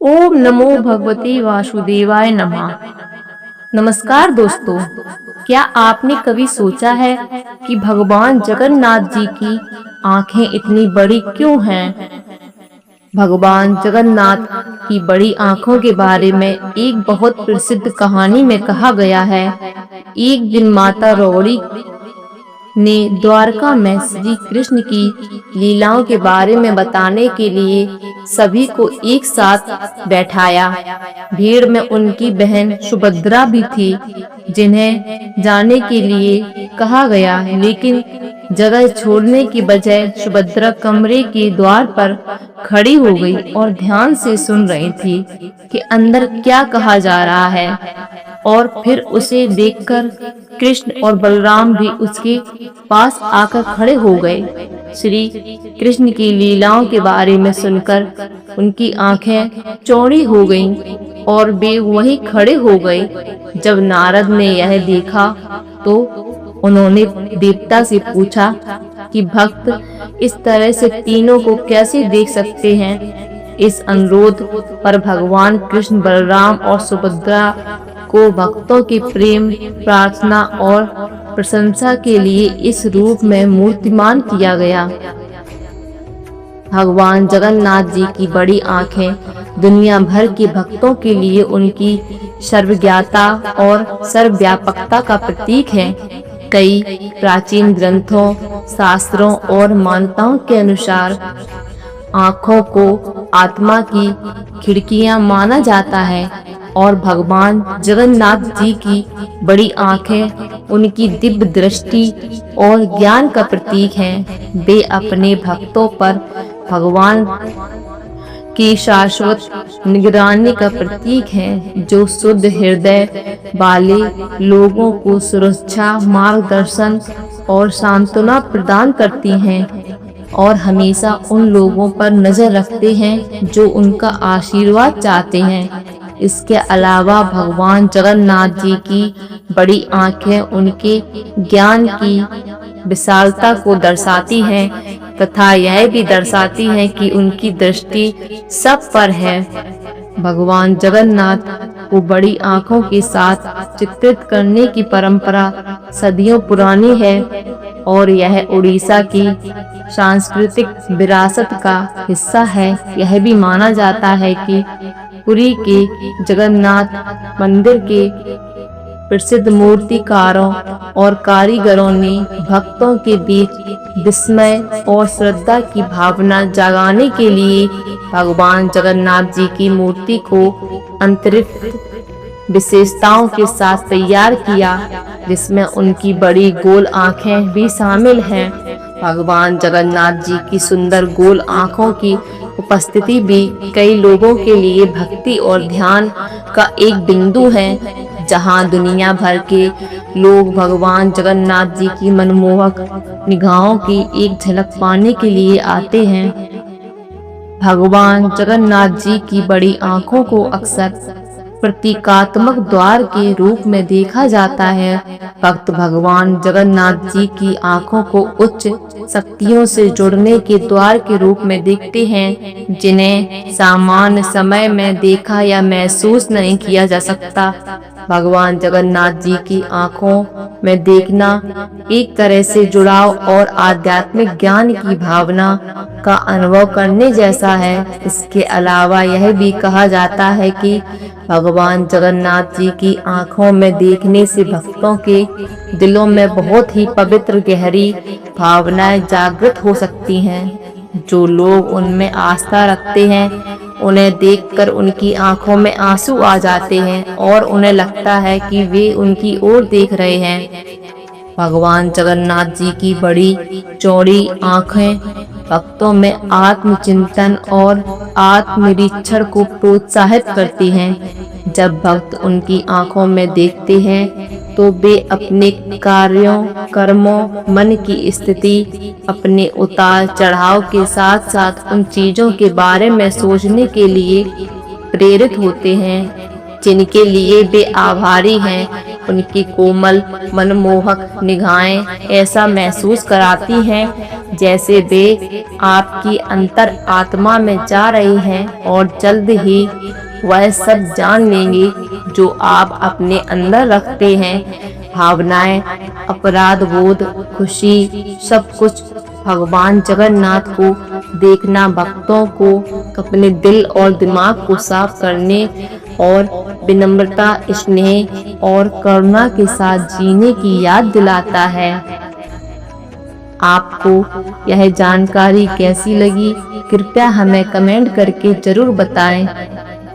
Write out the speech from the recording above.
ओम नमो भगवते वासुदेवाय नमः। नमस्कार दोस्तों, क्या आपने कभी सोचा है कि भगवान जगन्नाथ जी की आंखें इतनी बड़ी क्यों हैं? भगवान जगन्नाथ की बड़ी आंखों के बारे में एक बहुत प्रसिद्ध कहानी में कहा गया है। एक दिन माता रौड़ी ने द्वारका में श्री कृष्ण की लीलाओं के बारे में बताने के लिए सभी को एक साथ बैठाया। भीड़ में उनकी बहन सुभद्रा भी थी, जिन्हें जाने के लिए कहा गया, लेकिन जगह छोड़ने की बजाय सुभद्रा कमरे के द्वार पर खड़ी हो गई और ध्यान से सुन रही थी कि अंदर क्या कहा जा रहा है। और फिर उसे देखकर कृष्ण और बलराम भी उसके पास आकर खड़े हो गए। श्री कृष्ण की लीलाओं के बारे में सुनकर उनकी आंखें चौड़ी हो गईं और वे वहीं खड़े हो गए। जब नारद ने यह देखा तो उन्होंने देवता से पूछा कि भक्त इस तरह से तीनों को कैसे देख सकते हैं। इस अनुरोध पर भगवान कृष्ण बलराम और सुभद्रा को भक्तों के प्रेम, प्रार्थना और प्रशंसा के लिए इस रूप में मूर्तिमान किया गया। भगवान जगन्नाथ जी की बड़ी आंखें दुनिया भर के भक्तों के लिए उनकी सर्वज्ञता और सर्वव्यापकता का प्रतीक है। कई प्राचीन ग्रंथों, शास्त्रों और मान्यताओं के अनुसार आँखों को आत्मा की खिड़कियां माना जाता है और भगवान जगन्नाथ जी की बड़ी आंखें उनकी दिव्य दृष्टि और ज्ञान का प्रतीक हैं। वे अपने भक्तों पर भगवान की शाश्वत निगरानी का प्रतीक हैं, जो शुद्ध हृदय वाले लोगों को सुरक्षा, मार्गदर्शन और सांत्वना प्रदान करती हैं और हमेशा उन लोगों पर नजर रखते हैं जो उनका आशीर्वाद चाहते हैं। इसके अलावा भगवान जगन्नाथ जी की बड़ी आंखें उनके ज्ञान की विशालता को दर्शाती हैं तथा यह भी दर्शाती हैं कि उनकी दृष्टि सब पर है। भगवान जगन्नाथ को बड़ी आंखों के साथ चित्रित करने की परंपरा सदियों पुरानी है और यह उड़ीसा की सांस्कृतिक विरासत का हिस्सा है। यह भी माना जाता है कि पुरी के जगन्नाथ मंदिर के प्रसिद्ध मूर्तिकारों और कारीगरों ने भक्तों के बीच विस्मय और श्रद्धा की भावना जगाने के लिए भगवान जगन्नाथ जी की मूर्ति को अतिरिक्त विशेषताओं के साथ तैयार किया, जिसमें उनकी बड़ी गोल आंखें भी शामिल हैं। भगवान जगन्नाथ जी की सुंदर गोल आंखों की उपस्थिति भी कई लोगों के लिए भक्ति और ध्यान का एक बिंदु है, जहां दुनिया भर के लोग भगवान जगन्नाथ जी की मनमोहक निगाहों की एक झलक पाने के लिए आते हैं। भगवान जगन्नाथ जी की बड़ी आंखों को अक्सर प्रतीकात्मक द्वार के रूप में देखा जाता है। भक्त भगवान जगन्नाथ जी की आंखों को उच्च शक्तियों से जुड़ने के द्वार के रूप में देखते हैं, जिन्हें सामान्य समय में देखा या महसूस नहीं किया जा सकता। भगवान जगन्नाथ जी की आंखों में देखना एक तरह से जुड़ाव और आध्यात्मिक ज्ञान की भावना का अनुभव करने जैसा है। इसके अलावा यह भी कहा जाता है कि भगवान जगन्नाथ जी की आंखों में देखने से भक्तों के दिलों में बहुत ही पवित्र गहरी भावनाएं जागृत हो सकती हैं। जो लोग उनमें आस्था रखते हैं, उन्हें देखकर उनकी आंखों में आंसू आ जाते हैं और उन्हें लगता है कि वे उनकी ओर देख रहे हैं। भगवान जगन्नाथ जी की बड़ी चौड़ी आंखें भक्तों में आत्मचिंतन और आत्मनिरीक्षण को प्रोत्साहित करती हैं। जब भक्त उनकी आंखों में देखते हैं तो वे अपने कार्यों, कर्मों, मन की स्थिति, अपने उतार चढ़ाव के साथ साथ उन चीजों के बारे में सोचने के लिए प्रेरित होते हैं जिनके लिए वे आभारी हैं। उनकी कोमल मनमोहक निगाहें ऐसा महसूस कराती हैं जैसे वे आपकी अंतर आत्मा में जा रही हैं और जल्द ही वह सब जान लेंगी जो आप अपने अंदर रखते हैं। भावनाएं, अपराध बोध, खुशी, सब कुछ भगवान जगन्नाथ को देखना भक्तों को अपने दिल और दिमाग को साफ करने और विनम्रता, स्नेह और करुणा के साथ जीने की याद दिलाता है। आपको यह जानकारी कैसी लगी? कृपया हमें कमेंट करके जरूर बताएं।